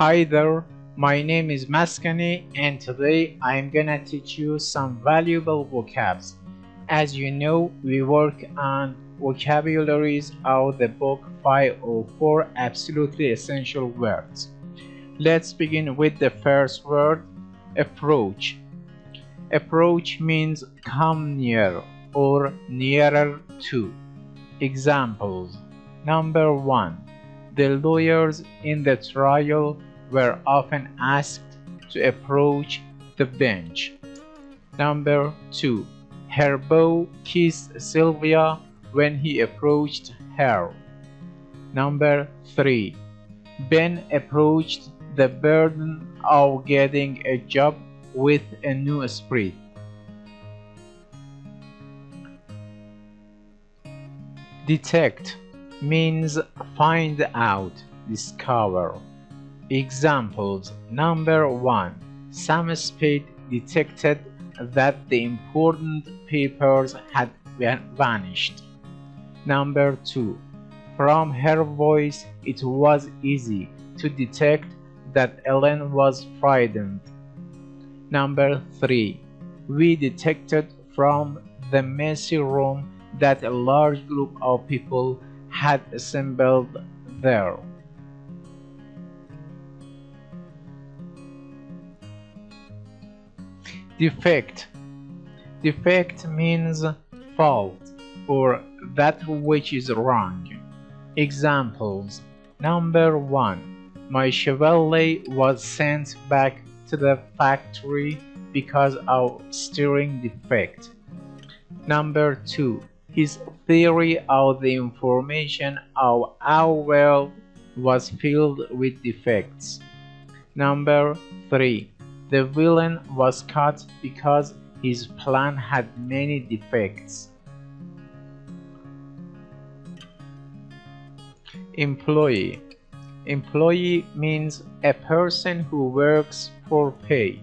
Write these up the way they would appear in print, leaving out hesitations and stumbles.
Hi there, my name is Maskani and today I'm gonna teach you some valuable vocabs. As you know, we work on vocabularies out the book 504 absolutely essential words. Let's begin with the first word, approach. Approach means come near or nearer to. Examples. Number 1. The lawyers in the trial were often asked to approach the bench. Number 2. Herbo kissed Sylvia when he approached her. Number 3. Ben approached the burden of getting a job with a new spirit. Detect means find out, discover. Examples. Number 1. Sam Spade detected that the important papers had vanished. Number 2. From her voice it was easy to detect that Ellen was frightened. Number 3. We detected from the messy room that a large group of people had assembled there. Defect. Defect means fault or that which is wrong. Examples. Number 1. My Chevrolet was sent back to the factory because of steering defect. Number 2. His theory of the information of our world was filled with defects. Number 3. The villain was caught because his plan had many defects. Employee. Employee means a person who works for pay.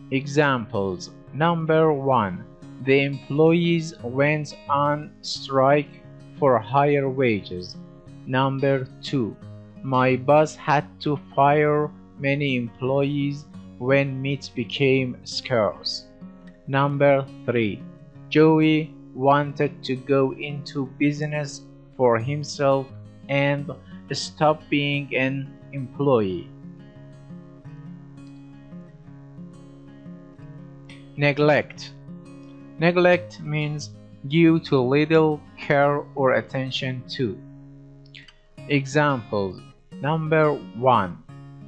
Examples. Number 1. The employees went on strike for higher wages. Number 2. My boss had to fire many employees when meat became scarce. Number 3. Joey wanted to go into business for himself and stop being an employee. Neglect. Neglect means give too little care or attention to. Examples. Number 1.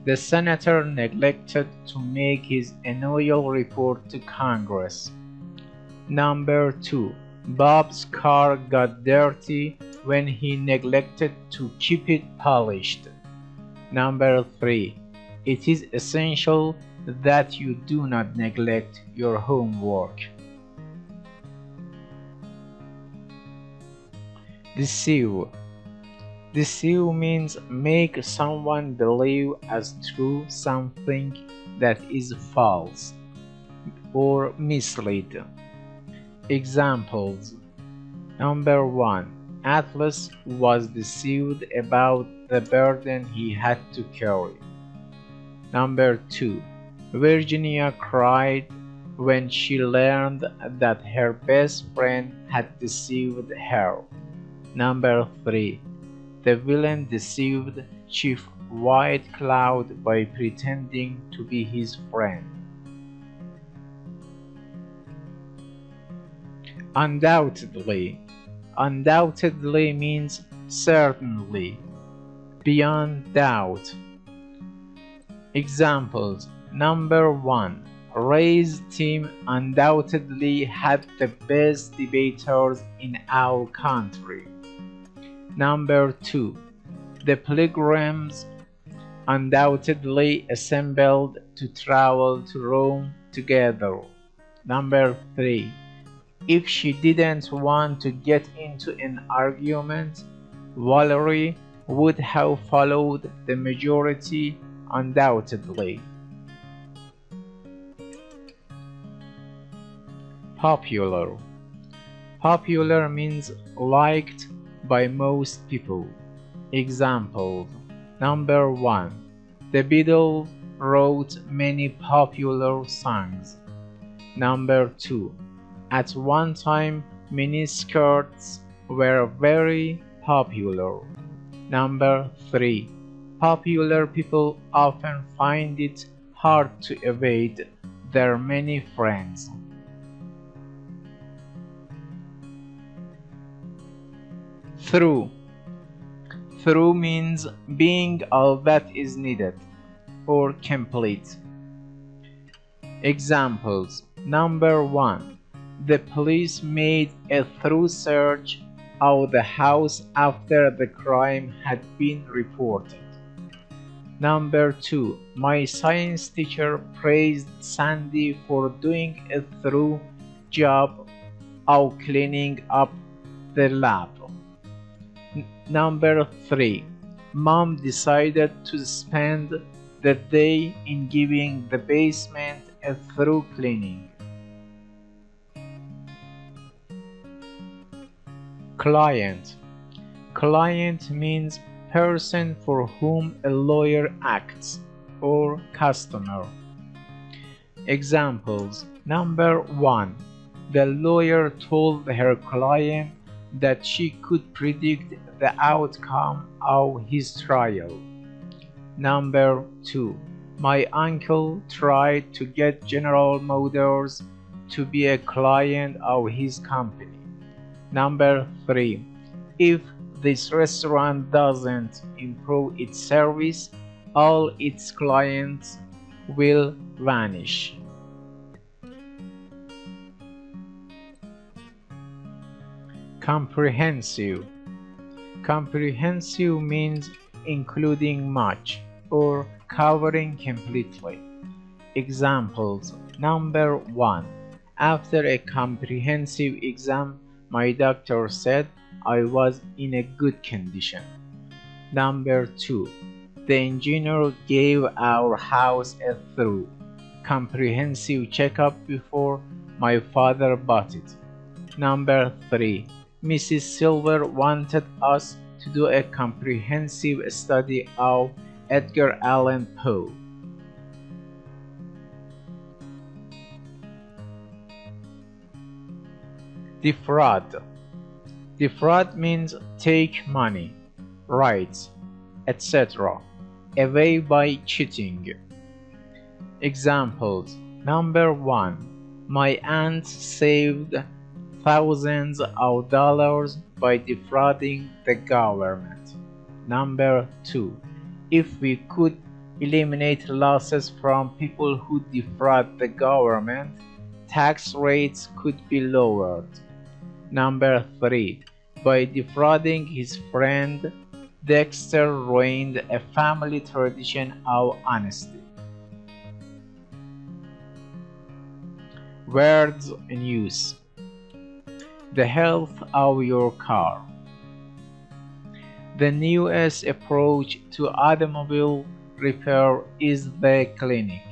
The senator neglected to make his annual report to Congress. Number 2. Bob's car got dirty when he neglected to keep it polished. Number 3. It is essential that you do not neglect your homework. Deceive. Deceive means make someone believe as true something that is false or mislead. Examples. Number 1. Atlas was deceived about the burden he had to carry. Number 2. Virginia cried when she learned that her best friend had deceived her. Number 3. The villain deceived Chief White Cloud by pretending to be his friend. Undoubtedly. Undoubtedly means certainly, beyond doubt. Examples. Number 1. Ray's team undoubtedly had the best debaters in our country. Number 2. The pilgrims undoubtedly assembled to travel to Rome together. Number 3. If she didn't want to get into an argument, Valerie would have followed the majority undoubtedly. Popular. Popular means liked by most people. Examples. Number 1. The Beatles wrote many popular songs. Number 2. At one time, miniskirts were very popular. Number 3. Popular people often find it hard to evade their many friends. Through. Through means being all that is needed or complete. Examples. Number 1. The police made a thorough search of the house after the crime had been reported. Number 2. My science teacher praised Sandy for doing a thorough job of cleaning up the lab. Number 3. Mom decided to spend the day in giving the basement a thorough cleaning. Client. Client means person for whom a lawyer acts, or customer. Examples. Number 1. The lawyer told her client that she could predict the outcome of his trial. Number 2. My uncle tried to get General Motors to be a client of his company. Number 3. If this restaurant doesn't improve its service, all its clients will vanish. Comprehensive. Comprehensive means including much or covering completely. Examples. Number 1. After a comprehensive exam, my doctor said I was in a good condition. Number 2. The engineer gave our house a thorough, comprehensive checkup before my father bought it. Number 3. Mrs. Silver wanted us to do a comprehensive study of Edgar Allan Poe. Defraud. Defraud means take money, rights, etc. away by cheating. Examples. Number 1. My aunt saved thousands of dollars by defrauding the government. Number 2. If we could eliminate losses from people who defraud the government, tax rates could be lowered. Number 3. By defrauding his friend, Dexter ruined a family tradition of honesty. Words in use. The health of your car. The newest approach to automobile repair is the clinic,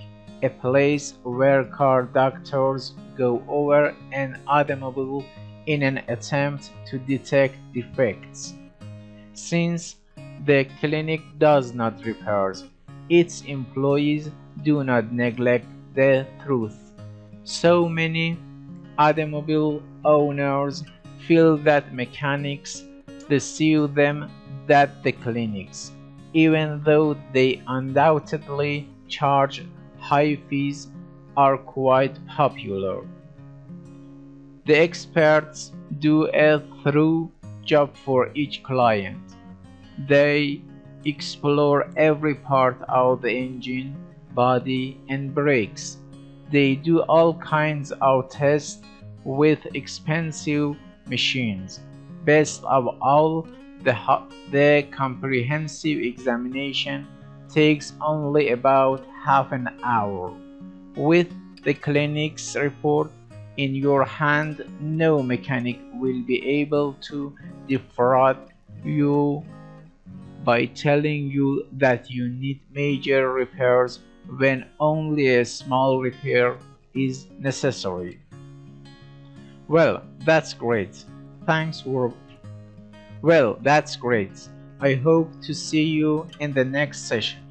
a place where car doctors go over an automobile in an attempt to detect defects. Since the clinic does not repair, its employees do not neglect the truth. So many automobile owners feel that mechanics deceive them that the clinics, even though they undoubtedly charge high fees, are quite popular. The experts do a thorough job for each client. They explore every part of the engine, body, and brakes. They do all kinds of tests with expensive machines. Best of all, the comprehensive examination takes only about half an hour. With the clinic's report in your hand, no mechanic will be able to defraud you by telling you that you need major repairs when only a small repair is necessary. Well, that's great. That's great. I hope to see you in the next session.